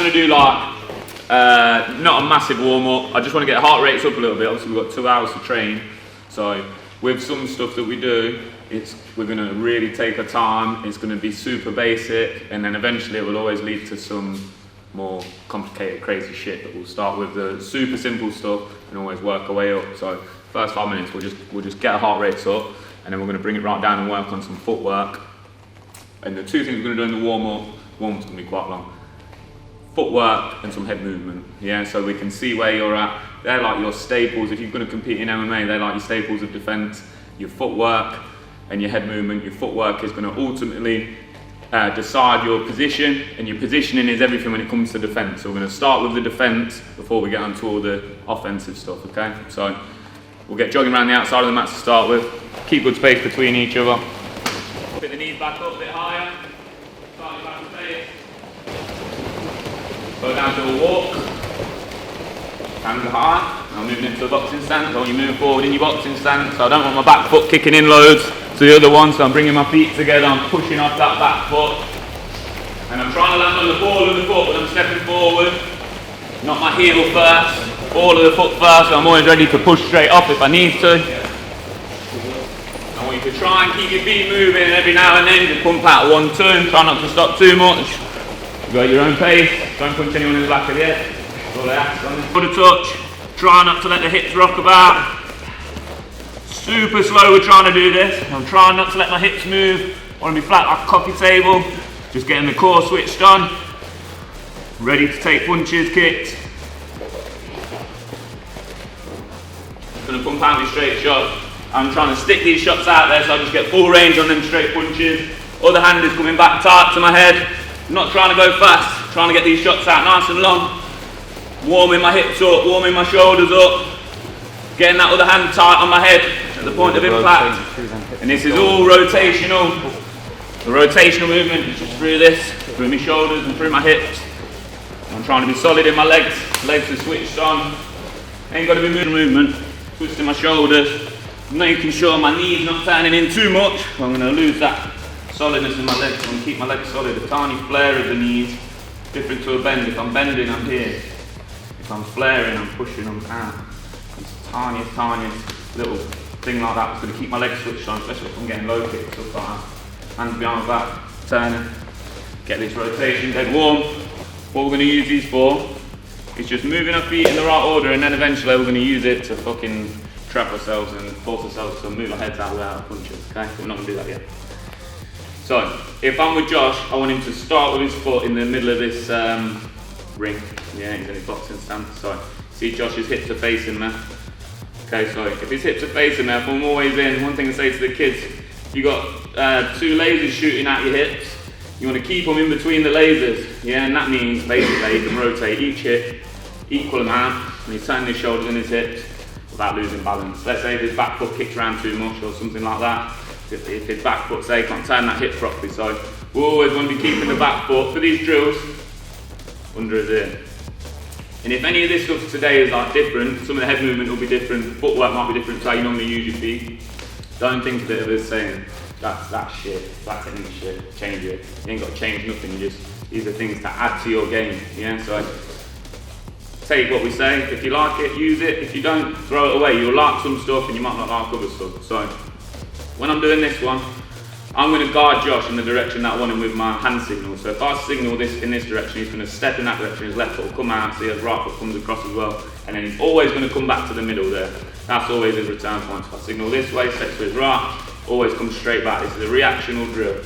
going to do like, not a massive warm up. I just want to get heart rates up a little bit. Obviously we've got 2 hours to train. So with some stuff that we do, we're going to really take our time. It's going to be super basic, and then eventually it will always lead to some more complicated, crazy shit. But we'll start with the super simple stuff and always work our way up. So first 5 minutes, we'll just get our heart rates up, and then we're going to bring it right down and work on some footwork. And the 2 things we're going to do in the warm-up's going to be quite long. Footwork and some head movement, yeah, so we can see where you're at. They're like your staples. If you're going to compete in MMA, they're like your staples of defense. Your footwork and your head movement. Your footwork is going to ultimately decide your position, and your positioning is everything when it comes to defense. So we're going to start with the defense before we get onto all the offensive stuff, okay? So we'll get jogging around the outside of the mat to start with. Keep good space between each other. Put the knees back up a bit higher. Start your back space. Go down to a walk. Hands are high. Now moving into a boxing stance. So you move forward in your boxing stance. So I don't want my back foot kicking in loads to the other one. So I'm bringing my feet together. I'm pushing off that back foot. And I'm trying to land on the ball of the foot, but I'm stepping forward. Not my heel first. Ball of the foot first. So I'm always ready to push straight off if I need to. I want you to try and keep your feet moving, and every now and then just pump out 1-2. Try not to stop too much. You go at your own pace. Don't punch anyone in the back of the head. That's all I ask on this. Put a touch. Try not to let the hips rock about. Super slow we're trying to do this. I'm trying not to let my hips move. I want to be flat like a coffee table. Just getting the core switched on. Ready to take punches, kicks. Gonna pump out my straight shots. I'm trying to stick these shots out there so I just get full range on them straight punches. Other hand is coming back tight to my head. I'm not trying to go fast, trying to get these shots out nice and long. Warming my hips up, warming my shoulders up. Getting that other hand tight on my head at the point of impact. And this is all rotational. The rotational movement is just through this, through my shoulders and through my hips. I'm trying to be solid in my legs. Legs are switched on. Ain't got to be movement. Twisting my shoulders. Making sure my knees not turning in too much. I'm going to lose that solidness in my legs. I'm going to keep my legs solid. A tiny flare of the knees. Different to a bend. If I'm bending, I'm here. If I'm flaring, I'm pushing, I'm out. It's the tiniest little thing like that that's going to keep my legs switched on, especially if I'm getting low kicks, stuff like that. Hands behind my back, turning. Get this rotation dead warm. What we're going to use these for is just moving our feet in the right order, and then eventually we're going to use it to fucking trap ourselves and force ourselves to move our heads out without our punches, okay? We're not going to do that yet. So, if I'm with Josh, I want him to start with his foot in the middle of this ring. Yeah, he's in his boxing stance. So, see Josh's hips are facing there. Okay, so if his hips are facing there, if I'm always in, one thing I say to the kids, you got 2 lasers shooting at your hips. You want to keep them in between the lasers. Yeah, and that means basically you can rotate each hip equal amount, and he's turning his shoulders and his hips without losing balance. Let's say if his back foot kicks around too much or something like that. If his back foot, say, can't turn that hip properly. So we always want to be keeping the back foot for these drills under his ear. And if any of this stuff today is like different, some of the head movement will be different, footwork might be different to how you normally use your feet. Don't think of it as saying, that's shit, that technique shit, change it. You ain't got to change nothing, these are things to add to your game, yeah? So take what we say, if you like it, use it, if you don't, throw it away. You'll like some stuff and you might not like other stuff. So when I'm doing this one, I'm going to guide Josh in the direction that I want him with my hand signal. So if I signal this in this direction, he's going to step in that direction, his left foot will come out, so his right foot comes across as well, and then he's always going to come back to the middle there. That's always his return point. If I signal this way, steps to his right, always comes straight back. This is a reactional drill.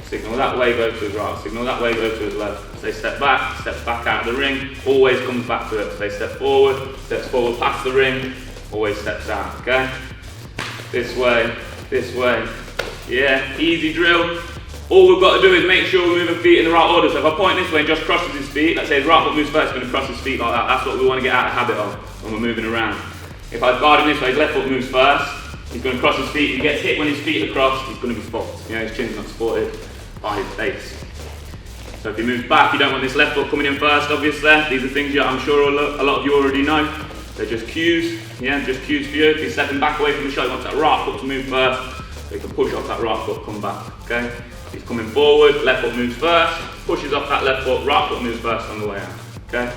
Signal that way, go to his right. Signal that way, go to his left. Say step back, steps back out of the ring, always comes back to it. Say step forward, steps forward past the ring, always steps out, okay? This way, this way. Yeah, easy drill. All we've got to do is make sure we move our feet in the right order. So if I point this way and Josh crosses his feet, let's say his right foot moves first, he's going to cross his feet like that. That's what we want to get out of the habit of when we're moving around. If I guard him this way, his left foot moves first, he's going to cross his feet. He gets hit when his feet are crossed, he's going to be fucked. You know, his chin's not supported by his base. So if he moves back, you don't want this left foot coming in first, obviously. These are things I'm sure a lot of you already know. They're just cues, yeah, just cues for you. If he's stepping back away from the shot, he wants that right foot to move first. So he can push off that right foot, come back, okay? If he's coming forward, left foot moves first, pushes off that left foot, right foot moves first on the way out, okay?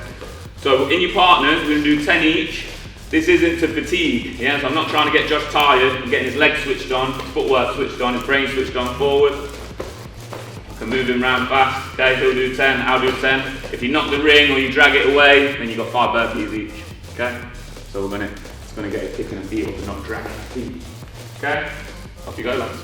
So in your partners, we're gonna do 10 each. This isn't to fatigue, yeah? So I'm not trying to get Josh tired. I'm getting his legs switched on, his footwork switched on, his brain switched on forward. I can move him round fast, okay? He'll do 10, I'll do 10. If you knock the ring or you drag it away, then you've got 5 burpees each, okay? So it's gonna get a kick in the feet and not dragging the feet, okay? Off you go, lads.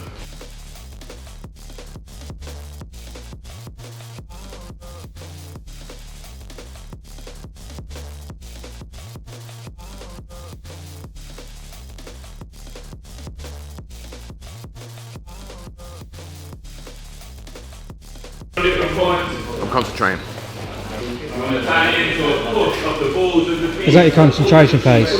Different points. I'm concentrating. I'm going to turn it into a push of the balls of the feet. Is that your concentration phase?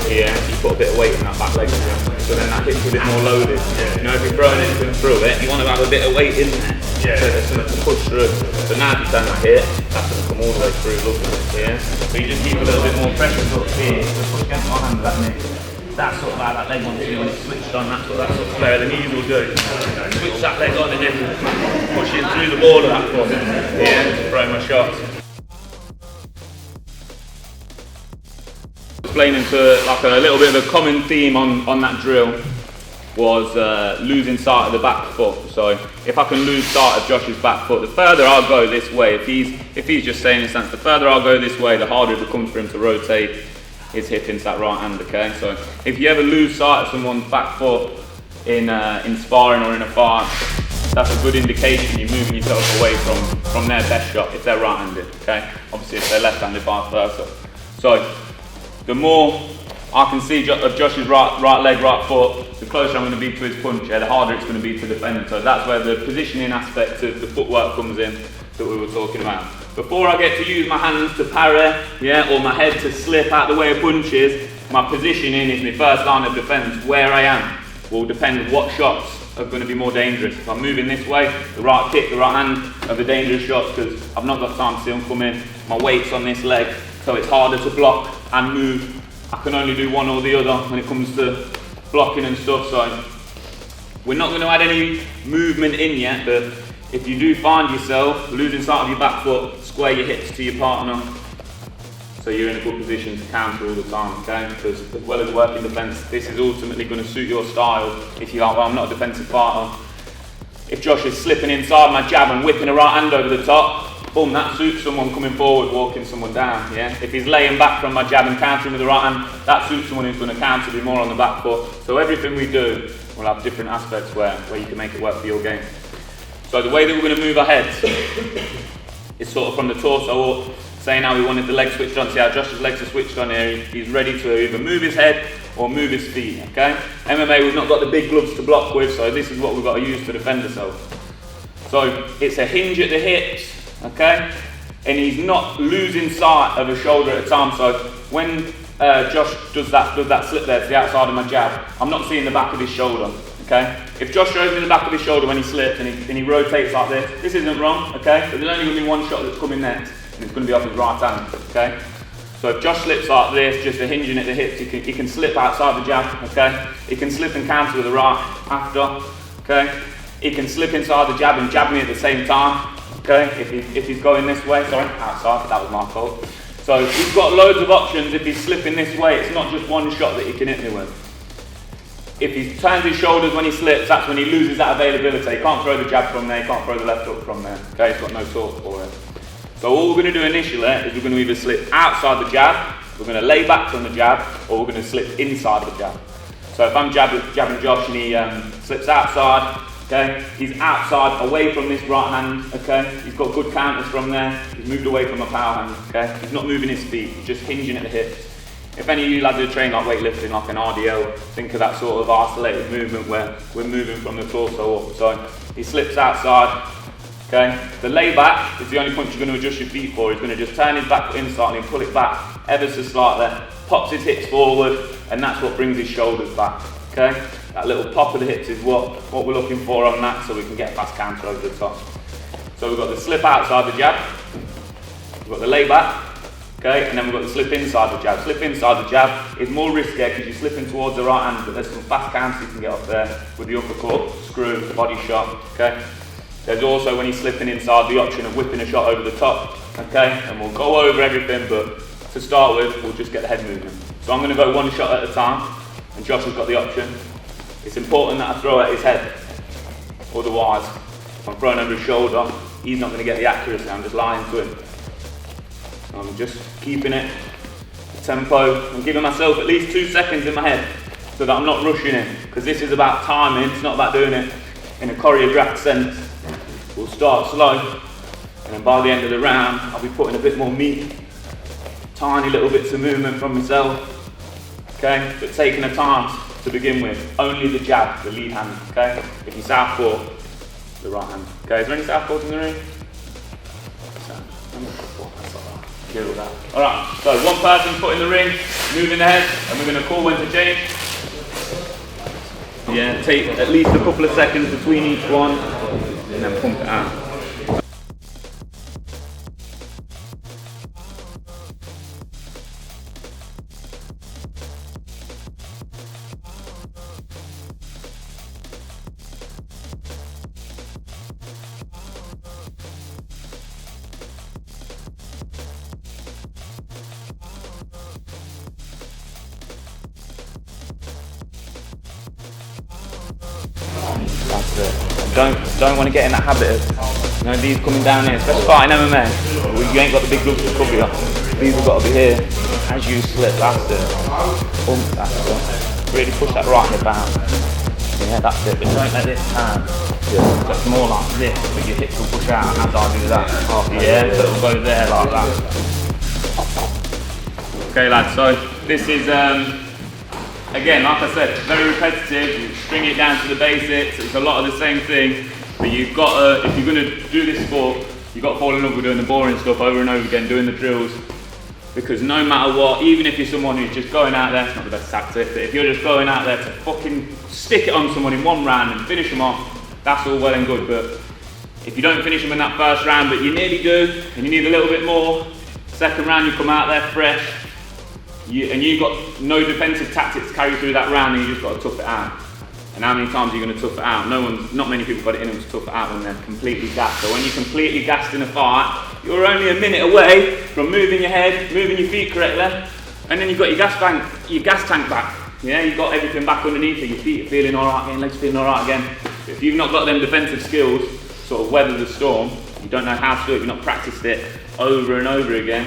Yeah, you put a bit of weight in that back leg, so then that hip's a bit more loaded. You know, if you're throwing anything through it, you want to have a bit of weight in there, so there's something to push through. So now if you turn that hip, that's going to come all the way through, look at it, yeah? So you just keep a little bit more pressure sort of here, just push against my hand with that knee. That's sort of how that leg wants to do when it's switched on, that's what that sort of player, the knees will do. Switch that leg on and then push it through the ball of that foot. Yeah, just throw my shots. Explaining to like a little bit of a common theme on that drill was losing sight of the back foot. So if I can lose sight of Josh's back foot, the further I'll go this way, if he's just saying in a sense, the further I'll go this way, the harder it becomes for him to rotate his hip into that right hand, okay? So if you ever lose sight of someone's back foot in sparring or in a fight, that's a good indication you're moving yourself away from their best shot if they're right-handed, okay? Obviously if they're left-handed, vice versa. So the more I can see of Josh's right leg, right foot, the closer I'm going to be to his punch, the harder it's going to be to defend him. So that's where the positioning aspect of the footwork comes in that we were talking about. Before I get to use my hands to parry, yeah, or my head to slip out the way of punches, my positioning is my first line of defence. Where I am will depend on what shots are going to be more dangerous. If I'm moving this way, the right kick, the right hand are the dangerous shots because I've not got time to see them come in. My weight's on this leg, so it's harder to block and move. I can only do one or the other when it comes to blocking and stuff, so we're not going to add any movement in yet, but if you do find yourself losing sight of your back foot, square your hips to your partner so you're in a good position to counter all the time, okay? Because as well as working defence, this is ultimately going to suit your style. If you're like, well, I'm not a defensive fighter. If Josh is slipping inside my jab and whipping a right hand over the top, boom, that suits someone coming forward, walking someone down, yeah? If he's laying back from my jab and countering with the right hand, that suits someone who's going to counter, be more on the back foot. So everything we do will have different aspects where you can make it work for your game. So the way that we're going to move our heads is sort of from the torso up, saying how we wanted the legs switched on. See how Josh's legs are switched on here. He's ready to either move his head or move his feet, okay? MMA, we've not got the big gloves to block with, so this is what we've got to use to defend ourselves. So it's a hinge at the hips, okay? And he's not losing sight of a shoulder at a time. So when Josh does that slip there to the outside of my jab, I'm not seeing the back of his shoulder. Okay? If Josh shows me the back of his shoulder when he slips and he rotates like this isn't wrong, okay? But there's only going to be one shot that's coming next, and it's going to be off his right hand, okay? So if Josh slips like this, just a hinging at the hips, he can slip outside the jab, okay? He can slip and counter with the right after, okay? He can slip inside the jab and jab me at the same time, okay? If he's going this way, sorry, outside, that was my fault. So he's got loads of options if he's slipping this way. It's not just one shot that he can hit me with. If he turns his shoulders when he slips, that's when he loses that availability. He can't throw the jab from there, he can't throw the left hook from there. Okay, he's got no torque for it. So all we're going to do initially is we're going to either slip outside the jab, we're going to lay back from the jab, or we're going to slip inside the jab. So if I'm jabbing Josh and he slips outside, okay, he's outside away from this right hand, okay, he's got good counters from there, he's moved away from a power hand, okay, he's not moving his feet, he's just hinging at the hips. If any of you lads who train like weightlifting, like an RDL, think of that sort of isolated movement where we're moving from the torso up. So he slips outside, okay? The layback is the only point you're going to adjust your feet for. He's going to just turn his back foot in slightly and pull it back ever so slightly, pops his hips forward, and that's what brings his shoulders back, okay? That little pop of the hips is what we're looking for on that, so we can get a fast counter over the top. So we've got the slip outside the jab, we've got the layback, Okay, and then we've got the slip inside the jab. Slip inside the jab is more risky because you're slipping towards the right hand, but there's some fast counters you can get up there with the uppercut, screw, body shot. Okay. There's also, when you're slipping inside, the option of whipping a shot over the top. Okay, and we'll go over everything, but to start with, we'll just get the head moving. So I'm going to go one shot at a time, and Josh has got the option. It's important that I throw at his head. Otherwise, if I'm throwing over his shoulder, he's not going to get the accuracy. I'm just lying to him. I'm just keeping it tempo. I'm giving myself at least 2 seconds in my head so that I'm not rushing him, because this is about timing. It's not about doing it in a choreographed sense. We'll start slow, and then by the end of the round, I'll be putting a bit more meat, tiny little bits of movement from myself. Okay, but taking the time to begin with. Only the jab, the lead hand. Okay, if you southpaw, the right hand. Okay, is there any southpaws in the ring? Alright, so one person put in the ring, moving the head, and we're going to call when to change. Yeah, take at least a couple of seconds between each one, and then pump it out. That's it. Don't want to get in that habit of, these coming down here, especially fighting MMA. You ain't got the big gloves to cover you. These have got to be here. As you slip, that's it. Pump, that's it. Really push that right hip out. Yeah, that's it. But don't let this turn. So it's more like this, but your hips will push out as I do that. Yeah, so it'll go there like that. Okay lads, so this is, again, like I said, very repetitive. You string it down to the basics. It's a lot of the same thing, but you've got to, if you're going to do this sport, you've got to fall in love with doing the boring stuff over and over again, doing the drills. Because no matter what, even if you're someone who's just going out there, it's not the best tactic, but if you're just going out there to fucking stick it on someone in one round and finish them off, that's all well and good. But if you don't finish them in that first round, but you nearly do, and you need a little bit more, second round you come out there fresh, and you've got no defensive tactics to carry through that round, and you just got to tough it out. And how many times are you going to tough it out? Not many people got it in them to tough it out when they're completely gassed. So when you're completely gassed in a fight, you're only a minute away from moving your head, moving your feet correctly, and then you've got your gas tank back. Yeah, you've got everything back underneath you. Your feet are feeling all right again, legs feeling all right again. But if you've not got them defensive skills, sort of weather the storm, you don't know how to do it, you've not practiced it over and over again,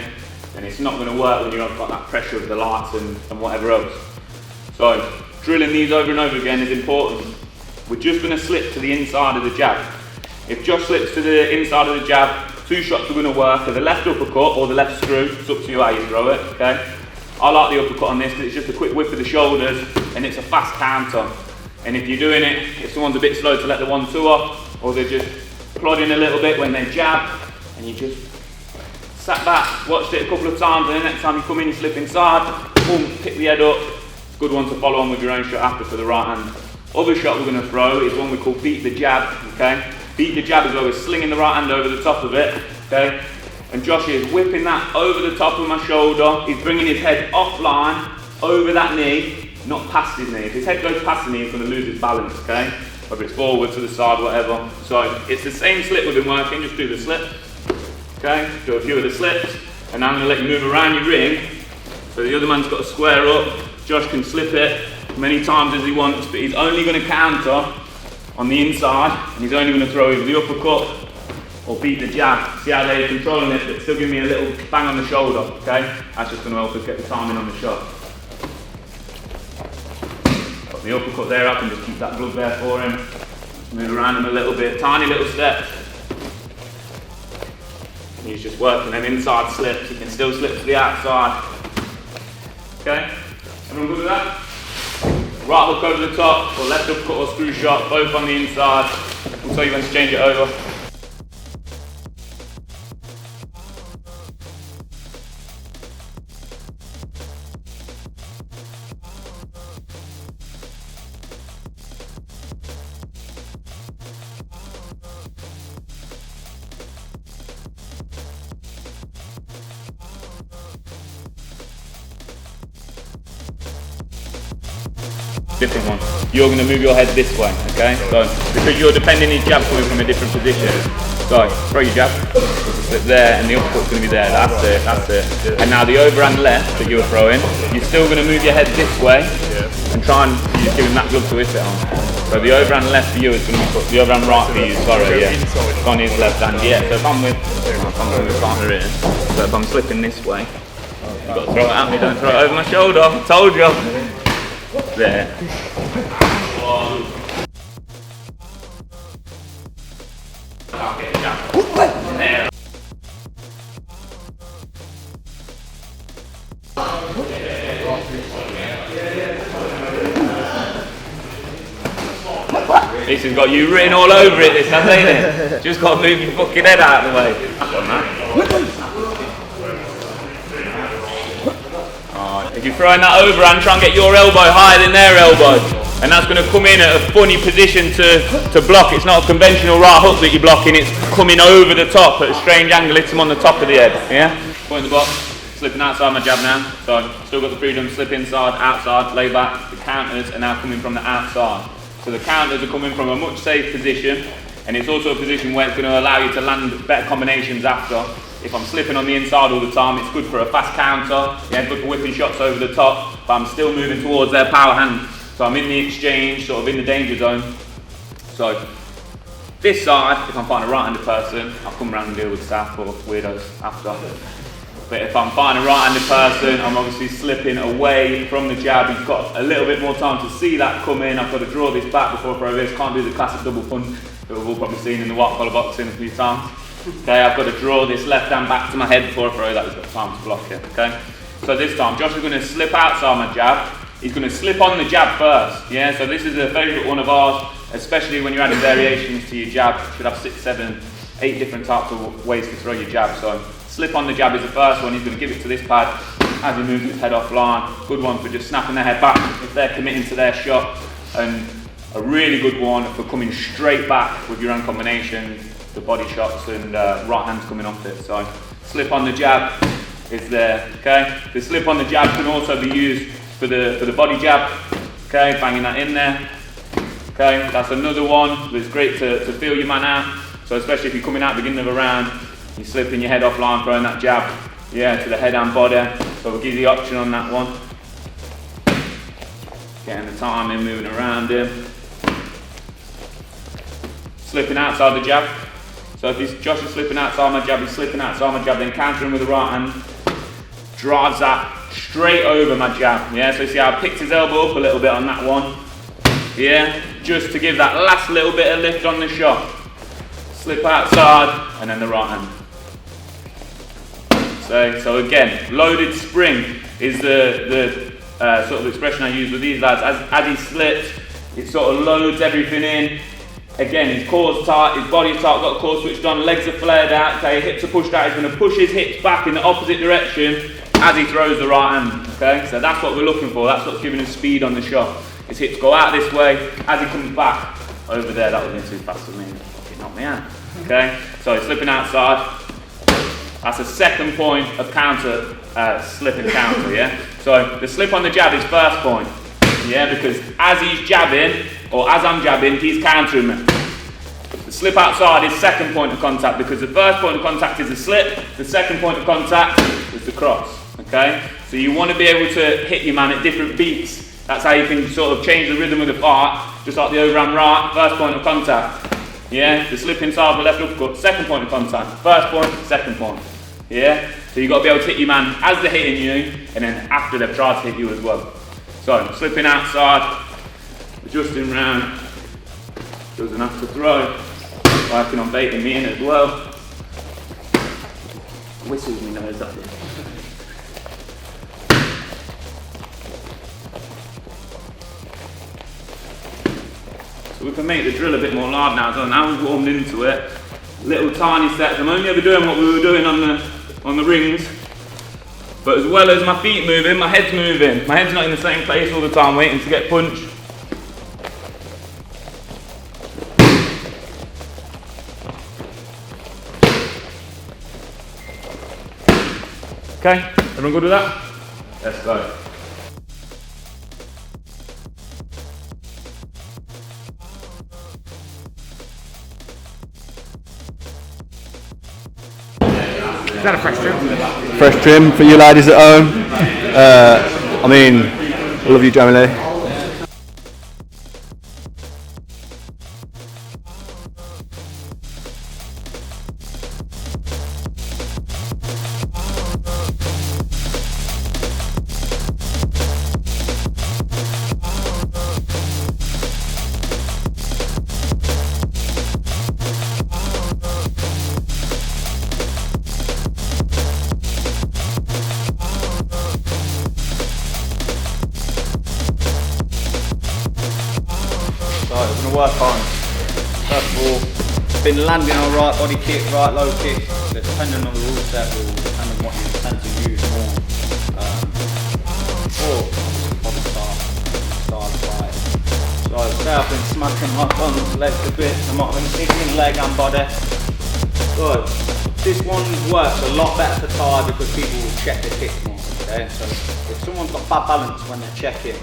then it's not going to work when you've got that pressure of the lights and whatever else. So drilling these over and over again is important. We're just going to slip to the inside of the jab. If Josh slips to the inside of the jab, 2 shots are going to work, or the left uppercut or the left screw. It's up to you how you throw it, okay? I like the uppercut on this because it's just a quick whip of the shoulders and it's a fast counter. And if you're doing it, if someone's a bit slow to let the 1-2 off, or they're just plodding a little bit when they jab, and you just sat back, watched it a couple of times, and the next time you come in, you slip inside, boom, pick the head up. Good one to follow on with your own shot after for the right hand. Other shot we're going to throw is one we call beat the jab, okay? Beat the jab is where we're slinging the right hand over the top of it, okay? And Josh is whipping that over the top of my shoulder. He's bringing his head offline, over that knee, not past his knee. If his head goes past the knee, he's going to lose his balance, okay? Whether it's forward, to the side, whatever. So it's the same slip we've been working, just do the slip, okay? Do a few of the slips, and now I'm going to let you move around your ring. So the other man's got to square up. Josh can slip it many times as he wants, but he's only going to counter on the inside, and he's only going to throw either the uppercut or beat the jab. See how they're controlling it, but still give me a little bang on the shoulder, okay? That's just going to help us get the timing on the shot. Got the uppercut there, I can just keep that glove there for him. Just move around him a little bit, tiny little steps. And he's just working them inside slips. He can still slip to the outside. Okay? Everyone good with that? Right hook over the top, or left uppercut or screw shot, both on the inside. We'll tell you when to change it over. different one. You're going to move your head this way, okay? So, because you're depending your jab coming from a different position. So, throw your jab, slip there, and the uppercut's going to be there. That's it, that's it. And now the overhand left that you were throwing, you're still going to move your head this way and try and you're just giving that glove to whip it on. So the overhand left for you is going to be the overhand right for you, sorry, yeah. It's on his left hand, yeah. So if I'm with my partner in, so if I'm slipping this way, you've got to throw it at me, don't throw it over my shoulder, I told you. There. There. This has got you written all over it, this has, ain't it? Just got to move your fucking head out of the way. Right. If you're throwing that overhand, try and get your elbow higher than their elbow. And that's going to come in at a funny position to block. It's not a conventional right hook that you're blocking, it's coming over the top at a strange angle, hits him on the top of the head. Yeah? Point the box, slipping outside my jab now. So, still got the freedom, slip inside, outside, lay back. The counters are now coming from the outside. So the counters are coming from a much safe position, and it's also a position where it's going to allow you to land better combinations after. If I'm slipping on the inside all the time, it's good for a fast counter, yeah, good for whipping shots over the top, but I'm still moving towards their power hand. So I'm in the exchange, sort of in the danger zone. So this side, if I'm fighting a right-handed person, I'll come around and deal with staff or weirdos after. But if I'm fighting a right-handed person, I'm obviously slipping away from the jab. You've got a little bit more time to see that come in. I've got to draw this back before I throw this. Can't do the classic double punch that we've all probably seen in the white collar boxing a few times. Okay, I've got to draw this left hand back to my head before I throw that. He's got time to block it, okay? So this time, Josh is going to slip outside my jab. He's going to slip on the jab first, yeah? So this is a favourite one of ours, especially when you're adding variations to your jab. You should have 6, 7, 8 different types of ways to throw your jab. So slip on the jab is the first one. He's going to give it to this pad as he moves his head offline. Good one for just snapping their head back if they're committing to their shot. And a really good one for coming straight back with your own combinations, the body shots and right hands coming off it. So slip on the jab is there, okay? The slip on the jab can also be used for the body jab, okay? Banging that in there, okay? That's another one that's great to feel your man out. So especially if you're coming out beginning of a round, you're slipping your head offline, throwing that jab, yeah, to the head and body. So we'll give you the option on that one. Getting the timing, moving around him. Slipping outside the jab. So if Josh is slipping outside my jab, he's slipping outside my jab, then countering with the right hand, drives that straight over my jab, yeah? So you see how I picked his elbow up a little bit on that one, yeah? Just to give that last little bit of lift on the shot. Slip outside, and then the right hand. So again, loaded spring is the sort of expression I use with these lads. As he slips, it sort of loads everything in. Again, his core's tight, his body's tight, got the core switched on, legs are flared out, okay, hips are pushed out. He's going to push his hips back in the opposite direction as he throws the right hand, okay? So that's what we're looking for, that's what's giving him speed on the shot. His hips go out this way, as he comes back over there. That was too fast for me, fucking knocked me out, okay? So he's slipping outside. That's a second point of counter, slip and counter, yeah? So the slip on the jab is first point, yeah? Because as he's jabbing, or as I'm jabbing, he's countering me. The slip outside is second point of contact, because the first point of contact is the slip, the second point of contact is the cross, okay? So you want to be able to hit your man at different beats. That's how you can sort of change the rhythm of the fight, just like the overhand right, first point of contact. Yeah, the slip inside the left uppercut, second point of contact, first point, second point. Yeah, so you've got to be able to hit your man as they're hitting you, and then after they've tried to hit you as well. So, slipping outside, adjusting round, doesn't have to throw, working on baiting me in as well. Whistles me nose up here. So we can make the drill a bit more live now, so now we've warmed into it. Little tiny sets. I'm only ever doing what we were doing on the rings, but as well as my feet moving, my head's moving. My head's not in the same place all the time waiting to get punched. Okay, everyone good with that? Let's go. Is that a fresh trim? Fresh trim for you ladies at home. I mean, I love you, Jamie Lee. So we're going to work on, first of all, been landing on right body kick, right low kick. So depending on the rule set, will depend on what you intend to use more. Or body style of fight. So say I've been smacking my thumbs, legs a bit, I might have been kicking leg and body. So this one works a lot better for Thai because people will check the kick more. Okay, so if someone's got bad balance when they're checking,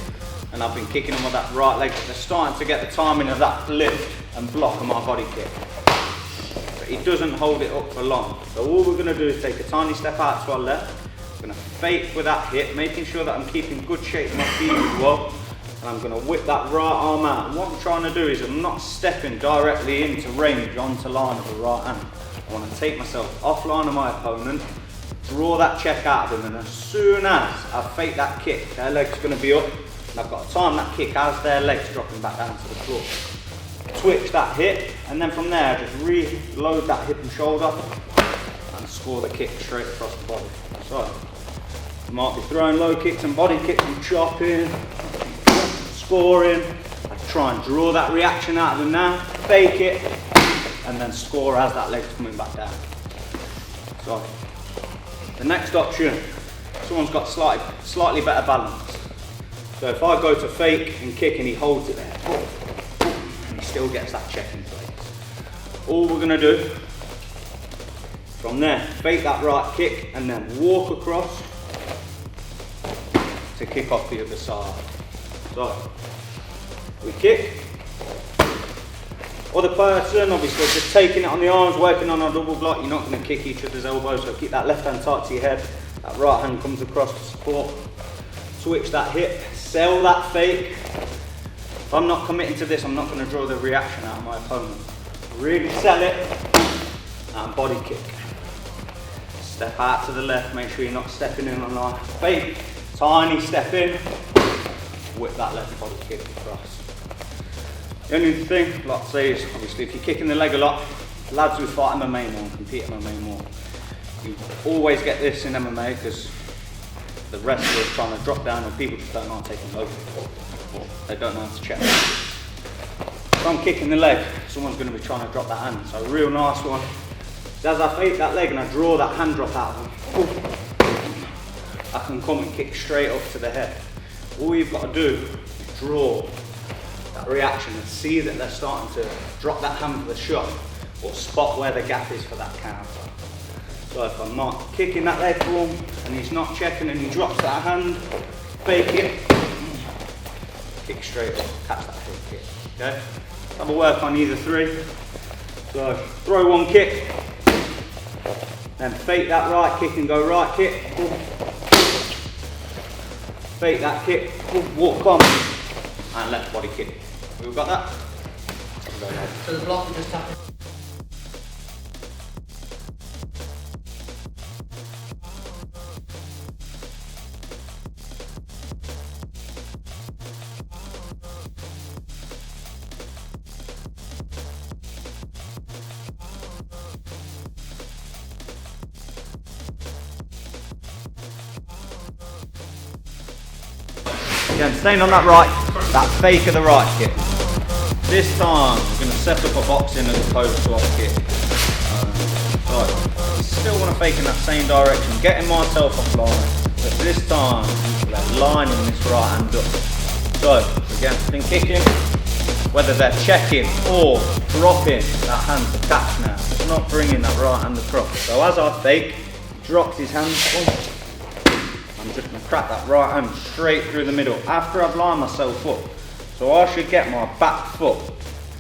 and I've been kicking them with that right leg, they're starting to get the timing of that lift and block on my body kick. But he doesn't hold it up for long. So all we're going to do is take a tiny step out to our left. I'm going to fake with that hip, making sure that I'm keeping good shape in my feet as well. And I'm going to whip that right arm out. And what I'm trying to do is I'm not stepping directly into range, onto line of the right hand. I want to take myself offline of my opponent, draw that check out of them, and as soon as I fake that kick, their leg's going to be up. I've got to time that kick as their legs dropping back down to the floor. Twitch that hip, and then from there just reload that hip and shoulder and score the kick straight across the body. So, you might be throwing low kicks and body kicks and chopping, scoring. I try and draw that reaction out of them now, fake it, and then score as that leg's coming back down. So, the next option, someone's got slightly better balance. So if I go to fake and kick and he holds it there, and he still gets that check in place. All we're going to do, from there, fake that right kick and then walk across to kick off the other side. So, we kick. Other person, obviously, just taking it on the arms, working on our double block. You're not going to kick each other's elbows, so keep that left hand tight to your head. That right hand comes across to support. Switch that hip, sell that fake. If I'm not committing to this, I'm not going to draw the reaction out of my opponent. Really sell it, and body kick. Step out to the left, make sure you're not stepping in on that fake. Tiny step in, whip that left body kick across. The only thing, like I say, is obviously if you're kicking the leg a lot, lads who fight MMA more and compete MMA more, you always get this in MMA because the wrestlers trying to drop down and people just don't know how to take them over. They don't know how to check. If I'm kicking the leg, someone's going to be trying to drop that hand. So a real nice one. So as I fake that leg and I draw that hand drop out of them, I can come and kick straight up to the head. All you've got to do is draw that reaction and see that they're starting to drop that hand for the shot or spot where the gap is for that counter. So if I'm not kicking that leg for him and he's not checking and he drops that hand, fake it, kick straight up, catch that head kick. Okay? Have a work on either three. So throw one kick, then fake that right kick and go right kick. Fake that kick, walk on, and left body kick. We've got that? So the block will just happen. Again, staying on that fake of the right kick. This time, we're going to set up a boxing as opposed to off kick. So, I still want to fake in that same direction, getting myself offline, but this time, they're lining this right hand up. So, again, been kicking, whether they're checking or dropping that hand to catch now, it's not bringing that right hand across. So as I fake, drops his hand, I'm just going to crack that right hand straight through the middle after I've lined myself up. So I should get my back foot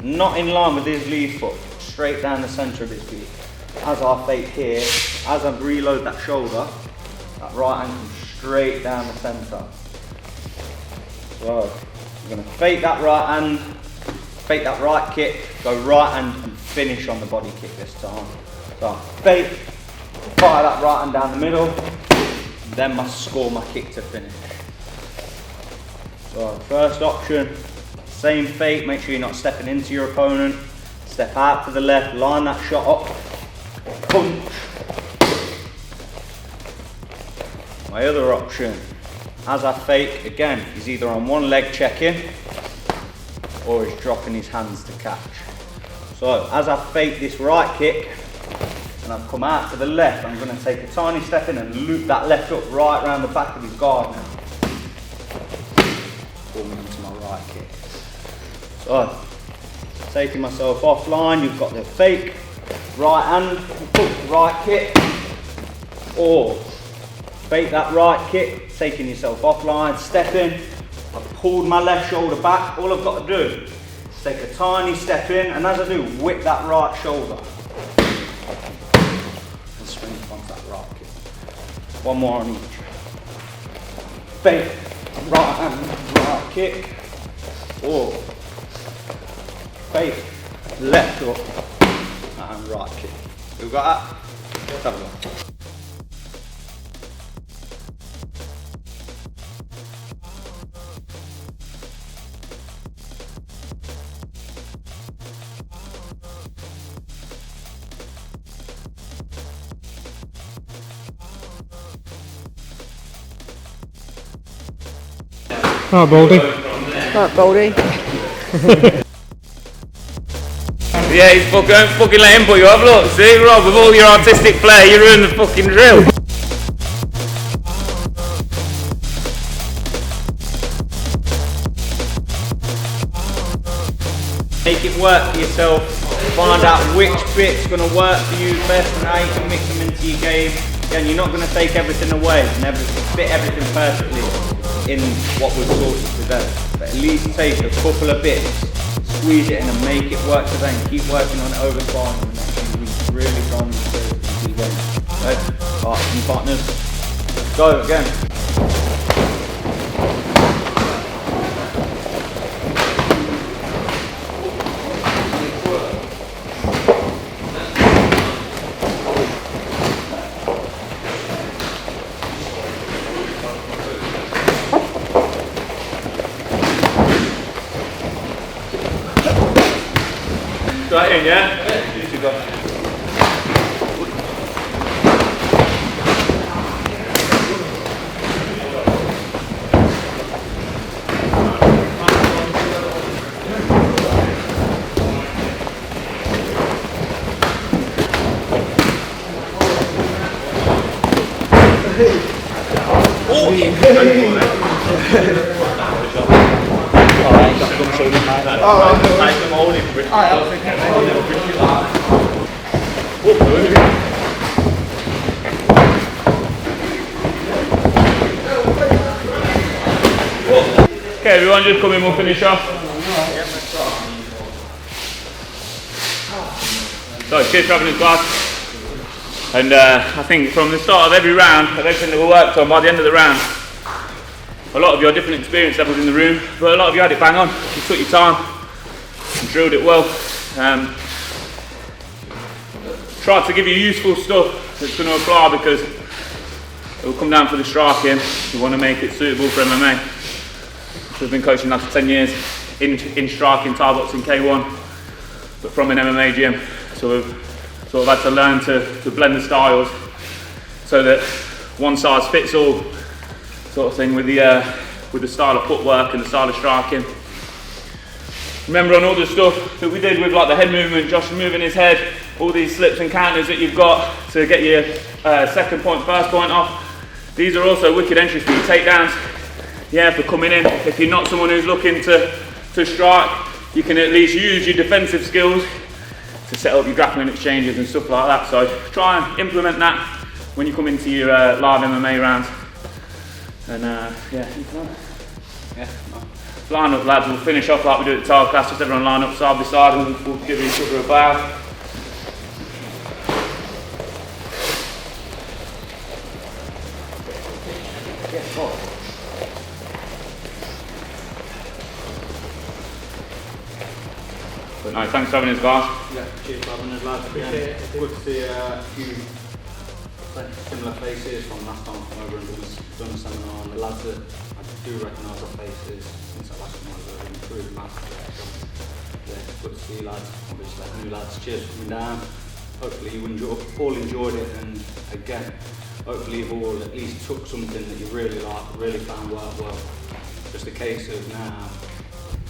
not in line with his lead foot, straight down the centre of his feet. as I fake here, as I reload that shoulder, that right hand comes straight down the centre. So I'm going to fake that right hand, fake that right kick, go right hand and finish on the body kick this time. So fake, fire that right hand down the middle, then must score my kick to finish. So first option, same fake, make sure you're not stepping into your opponent. Step out to the left, line that shot up, punch. My other option, as I fake, again, he's either on one leg checking or he's dropping his hands to catch. So as I fake this right kick and I've come out to the left, I'm going to take a tiny step in and loop that left up right around the back of his guard now. Forming into my right kick. So, taking myself offline, you've got the fake, right hand, right kick, or fake that right kick, taking yourself offline, step in, I've pulled my left shoulder back, all I've got to do is take a tiny step in, and as I do, whip that right shoulder, and swing onto that right kick. One more on each. Fake, right hand, right kick, or fake, left up, and right kick. We've got that? Let's have a look. Oh, Baldy. Right, Baldy. Yeah, he's fucking let him put you up. Look, see, Rob, with all your artistic flair, you ruined the fucking drill. Make it work for yourself. Find out which bit's going to work for you best and how you can mix them into your game. Again, you're not going to take everything away and fit everything perfectly in what we've taught you today. But at least take a couple of bits, squeeze it in and make it work today, and keep working on it over time in the next few weeks. Really try and improve it into your game. Okay? Alright, new partners, let's go again. Right in, yeah? You two go. Okay, everyone, just come in, we'll finish off. So, cheers for having us, class. And I think from the start of every round, of everything that we worked on, by the end of the round, a lot of you had different experience levels in the room, but a lot of you had it bang on. You took your time, you drilled it well. Tried to give you useful stuff that's going to apply, because it will come down for the striking. We want to make it suitable for MMA. So we've been coaching now for 10 years in striking, Thai boxing, K1, but from an MMA gym. So we've sort of had to learn to blend the styles so that one size fits all sort of thing with the style of footwork and the style of striking. Remember, on all the stuff that we did with like the head movement, Josh moving his head, all these slips and counters that you've got to get your second point, first point off, these are also wicked entries for your takedowns. Yeah, for coming in. If you're not someone who's looking to strike, you can at least use your defensive skills to set up your grappling exchanges and stuff like that. So try and implement that when you come into your live MMA rounds. And yeah. Line up, lads. We'll finish off like we do at the tile class. Just everyone line up side by side, and we'll give each other a bow. But no, thanks for having us, guys. Yeah, cheers for having us, lads. Appreciate it. Good to see a few similar faces from last time I come over and done a seminar, and the lads that I do recognise our faces since I last come over have improved massively. Yeah, good to see you lads, obviously new lads. Cheers for coming down. Hopefully you all enjoyed it, and again, hopefully you've all at least took something that you really liked, really found worked well. Just a case of now,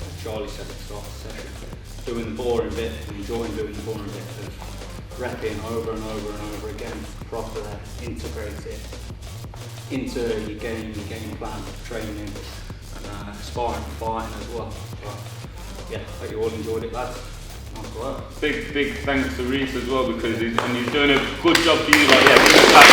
as Charlie said at the start of the session, doing the boring bit, enjoying doing the boring bit of repping over and over and over again, proper integrate it into your game plan, training, and sparring and fighting as well. But yeah, hope you all enjoyed it, lads. Nice work. Big thanks to Reese as well, because he's doing a good job for you. Like, yeah, give us that.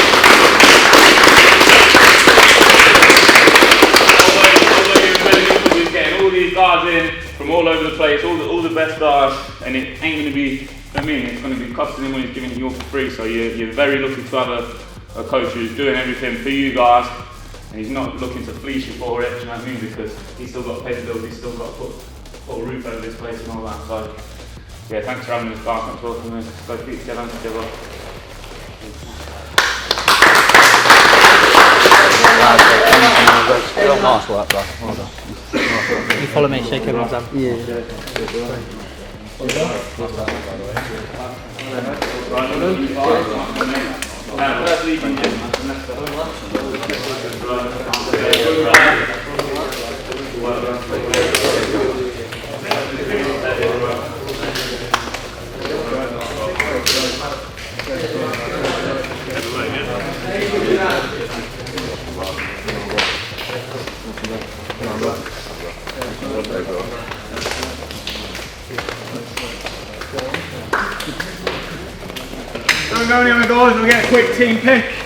Although you're really good, he's getting all these guys in from all over the place, all the best guys, and it ain't going to be, I mean, it's going to be costing him when he's giving it you all for free. So you're very lucky to have a coach who's doing everything for you guys, and he's not looking to fleece you for it, do you know what I mean? Because he's still got to pay the bills, he's still got to put a roof over this place and all that. So yeah, thanks for having us, guys. Thanks for welcoming us. Go keep together together. Nice work, bro. Well done. You follow me, shake everyone's hand. Yeah. Don't go anywhere, guys. We'll get a quick team pick.